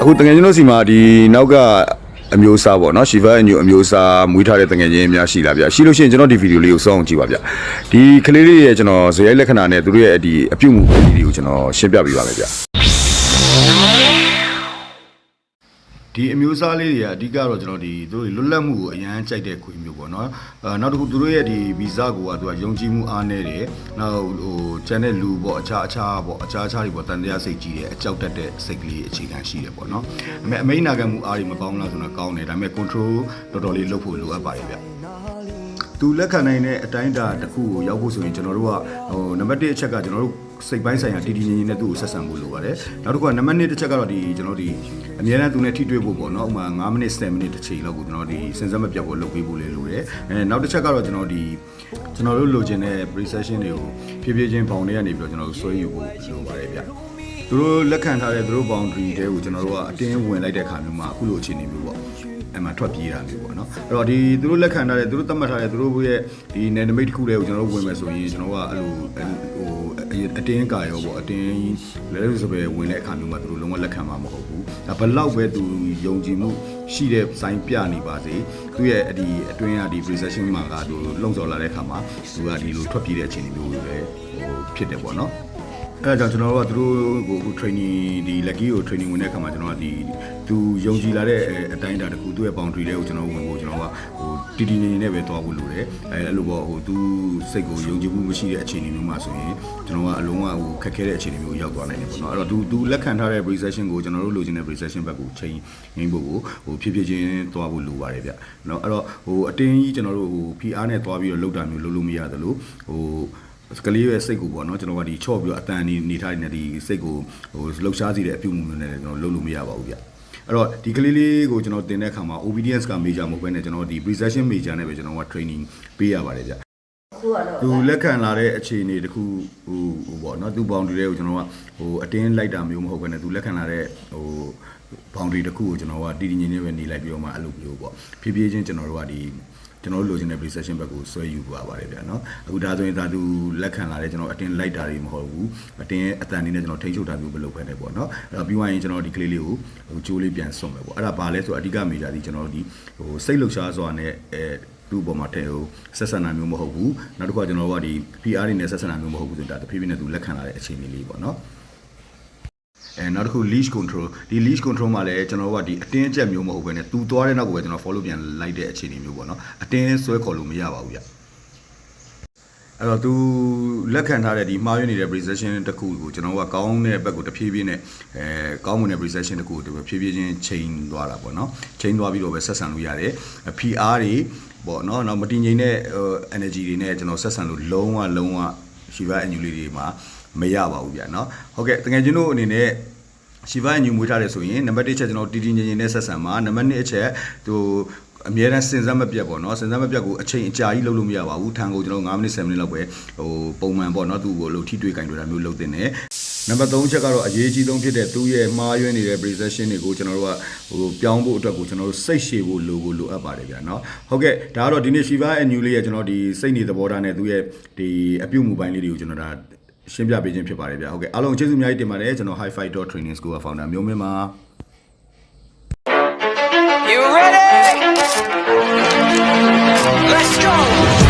အခုတကယ်ကျွန်တော်စီမှာဒီနောက်ကအမျိုးအစားပေါ့နော် Shiva Inu အမျိုးအစားမွေးထားတဲ့တကယ်ချင်းများရှိလားဗျာရှိလို့ရှိရင်ကျွန်တော်ဒီဗီဒီယိုလေးကိုစောင့်ကြည့်ပါဗျာဒီကလေးလေးရဲ့ကျွန်တော်ဇယိုက်လက္ခဏာနဲ့သူတို့ရဲ့ဒီအပြုတ်မှုလေးတွေကိုကျွန်တော်ရှင်းပြပေးပါမယ်ဗျာဒီအမျိုးအစားလေးတွေကအဓိကတော့ကျွန်တော်ဒီသူတို့လွတ်လပ်မှုကိုအရန်ကြိုက်တဲ့ခွေမျိုးပေါ့နော်နောက်တစ်ခုသူတို့ရဲ့ဒီဗီဇကိုကသူကယုံကြည်မှုအားနည်းတယ်နောက်ကျန်တဲ့လူပေါ့အခြားတွေပေါ့တန်တရားစိတ်ကြီးတယ်အကြောက်တတ်တဲ့စိတ်ကလေးအခြေခံရှိတယ်ပေါ့နော်အမိန်နာခံမှုအားတွေမကောင်းလားဆိုတော့ကောင်းတယ်ဒါပေမဲ့ control တော်တော်လေးလုပ်ဖို့လိုအပ်ပါတယ်ဗျသူလက်ခံနိုင်တဲ့အတိုင်းအတာတစ်ခုကိုရောက်ဖို့ဆိုရင်ကျွန်တော်တို့ကနံပါတ်1အချက်ကကျွန်တော်တို့စိတ်ပိုင်းဆိုင်ရာတည်တည်ငြိမ်ငြိမ်နဲ့သူ့ကိုဆက်ဆံဖို့လိုပါတယ်နောက်တစ်ခုကနံပါတ်2တစ်ချက်ကတော့ဒီကျွန်တော်ဒီအများနဲ့သူနဲ့ထိတွေ့ဖို့ပေါ့နော်ဥပမာ9မိနစ်10မိနစ်တစ်ချိန်လောက်ကိုကျွန်တော်ဒီစဉ်ဆက်မပြတ်ဖို့လုပ်ပေးဖို့လည်းလိုတယ်နောက်တစ်ချက်ကတော့ကျွန်တော်တို့လိုချင်တဲ့ precision တွေကိုဖြည်းဖြည်းချင်းဘောင်တွေကနေပြီးတော့ကျွန်တော်တို့ဆွဲယူဖို့လိုပါတယ်ဗျသူတို့လက်ခံထားတဲ့သူတို့ boundary တွေကိုကျွန်တော်တို့ကအတင်းဝင်လိုက်တဲ့ခါမျိုးမှာအခုလိုအခြေအနေမျိုးပေါ့အဲ့မှာထွက်ပြေးတာမျိုးပေါ့နော်အဲ့တော့ဒီသူတို့လက်ခံထားတဲ့သူတို့သတ်မှတ်ထားတဲ့သူတို့ရဲ့ဒီနယ်နိမိတ်တစ်ခုတည်းကိုကျွန်တော်တို့ဝင်မယ်ဆိုရင်ကျွန်တော်ကအဲ့လိုအတင်းကာရောပေါ့အတင်းလဲလို့ဆိုပဲဝင်တဲ့အခါမျိုးမှာသူတို့လုံးဝလက်ခံမှာမဟုတ်ဘူးဒါဘလောက်ပဲသူယုံကြည်မှုရှိတဲ့စိုင်းပြနေပါစေသူရဲ့ဒီအတွင်းကဒီ precision မှာကသူလုံဆော်လာတဲ့အခါမှာသူကဒီလိုထွက်ပြေးတဲ့အခြေအနေမျိုးတွေလည်းဖြစ်တယ်ပေါ့နော်အဲ့ဒါကြောင့်ကျွန်တော်တို့ကသူတို့ကို training ဒီ lucky ကို training ဝင်တဲ့အခါမှာကျွန်တော်ကဒီသူယုံကြည်လာတဲ့အတိုင်းအတာတခုသူ့ရဲ့ boundary တွေကိုကျွန်တော်ဝင်ဖို့ကျွန်တော်ကတီတီနေနေနဲ့ပဲတွားဖို့လိုတယ်အဲ့လိုပေါ့သူစိတ်ကိုယုံကြည်မှုမရှိတဲ့အခြေအနေမျိုးမှာဆိုရင်ကျွန်တော်ကအလုံးဝခက်ခဲတဲ့အခြေအနေမျိုးရောက်သွားနိုင်တယ်ပေါ့နော်အဲ့တော့သူလက်ခံထားတဲ့ precision ကိုကျွန်တော်တို့လိုချင်တဲ့ precision ဘက်ကိုချိန်ရင်းဖို့ကိုဖြည်းဖြည်းချင်းတွားဖို့လိုပါတယ်ဗျနော်အဲ့တော့အတင်းကြီးကျွန်တော်တို့PR နဲ့တွားပြီးတော့လုပ်တာမျိုးလုပ်လို့မရသလိုကလေးရဲ့စိတ်ကိုပေါ့နော်ကျွန်တော်ကဒီချော့ပြီးတော့အတန်နေထားနေတဲ့ဒီစိတ်ကိုလှုပ်ရှားစေတဲ့အပြုအမူမျိုးနဲ့ကျွန်တော်လုပ်လို့မရပါဘူးဗျအဲ့တော့ဒီကလေးလေးကိုကျွန်တော်တင်တဲ့အခါမှာ obedience က major မဟုတ်ဘဲနဲ့ကျွန်တော်ဒီ precision major နဲ့ပဲကျွန်တော်က training ပေးရပါတယ်ဗျသူလက်ခံလာတဲ့အခြေအနေတခုပေါ့နော်သူ boundary တွေကိုကျွန်တော်ကအတင်းလိုက်တာမျိုးမဟုတ်ဘဲနဲ့သူလက်ခံလာတဲ့boundary တခုကိုကျွန်တော်ကတည်တည်ငြိမ်ငြိမ်ပဲနေလိုက်ပြီးတော့မှအဲ့လိုမျိုးပေါ့ဖြည်းဖြည်းချင်းကျွန်တော်တို့ကဒီကျွန်တော်တို့လိုချင်တဲ့ precision ဘက်ကိုဆွဲယူပါပါတယ်ဗျာနော်အခုဒါဆိုရင်ဒါသူလက်ခံလာတဲ့ကျွန်တော်အတင်းလိုက်တာတွေမဟုတ်ဘူးအတင်းအတန်နေနဲ့ကျွန်တော်ထိန်းချုပ်တာမျိုးမလုပ်ဖက်နဲ့ပေါ့နော်အဲ့တော့ပြီးသွားရင်ကျွန်တော်ဒီကလေးလေးကိုကြိုးလေးပြန်ဆွတ်မယ်ပေါ့အဲ့ဒါဘာလဲဆိုအဓိကမေဂျာဒီကျွန်တော်ဒီစိတ်လှုပ်ရှားစွာနဲ့သူ့ပေါ်မှာထဲဆက်ဆံတာမျိုးမဟုတ်ဘူးနောက်တစ်ခါကျွန်တော်တို့ကဒီ PR တွေနဲ့ဆက်ဆံတာမျိုးမဟုတ်ဘူးဆိုတာတဖြည်းဖြည်းနဲ့သူလက်ခံလာတဲ့အခြေအနေလေးပေါ့နော်နောက်တစ်ခု leash control ဒီ leash control မှာလည်းကျွန်တော်တို့ကဒီအတင်းအကျပ်မျိုးမဟုတ်ဘဲနဲ့သူသွားတဲ့နောက်ကိုပဲကျွန်တော် follow ပြန်လိုက်တဲ့အခြေအနေမျိုးပေါ့နော်အတင်းဆွဲခေါ်လို့မရပါဘူးဗျအဲ့တော့သူလက်ခံထားတဲ့ဒီမှားယွင်းနေတဲ့ precision တစ်ခုကိုကျွန်တော်ကကောင်းတဲ့ဘက်ကိုတဖြည်းဖြည်းနဲ့ကောင်းမွန်တဲ့ precision တစ်ခုကိုတဖြည်းဖြည်းချင်းချိန်သွားတာပေါ့နော်ချိန်သွားပြီးတော့ပဲဆက်ဆံလို့ရတယ် PR တွေပေါ့နော်နောက်မတည်ငြိမ်တဲ့ energy တွေနဲ့ကျွန်တော်ဆက်ဆံလို့လုံးဝ Shiva Inu လေးတွေမှာမရပါဘူးဗျာเนาะဟုတ်ကဲ့တကယ်ကျွန်တော်အနေနဲ့ Shiva Inu မွေးထားတယ်ဆိုရင်နံပါတ်1ချက်ကျွန်တော်တည်တည်ငြိမ်ငြိမ်နဲ့ဆက်ဆံပါနံပါတ်2အချက်သူအမြဲတမ်းစဉ်ဆက်မပြတ်ပေါ့နော်စဉ်ဆက်မပြတ်ကိုအချိန်အကြာကြီးလုပ်လို့မရပါဘူးထန်ကိုကျွန်တော်9မိနစ်10မိနစ်လောက်ပဲပုံမှန်ပေါ့နော်သူ့ကိုလို့ထိတွေ့ကင်တွေ့တာမျိုးလုပ်တင်တယ်နံပါတ်3ချက်ကတော့အရေးကြီးဆုံးဖြစ်တဲ့သူ့ရဲ့မှားယွင်းနေတဲ့ precision တွေကိုကျွန်တော်တို့ကပြောင်းဖို့အတွက်ကိုကျွန်တော်တို့စိတ်ရှည်ဖို့လိုအပ်ပါတယ်ဗျာเนาะဟုတ်ကဲ့ဒါကတော့ဒီနေ့ Shiva Inu လေးရဲ့ကျွန်တော်ဒီစိတ်နေသဘောထားနဲ့သူ့ရဲ့ဒီအပြုတ်မှုပိုင်းလေးတွေကိုကျွန်တော်ဒါရှင်းပြပေးခြင်းဖြစ်ပါတယ်ဗျာဟုတ်ကဲ့အားလုံးကျေးဇူးအများကြီးတင်ပါတယ်ကျွန်တော် Hi-Fi Training School founder မျိုးမင်းပါ You ready? Let's go!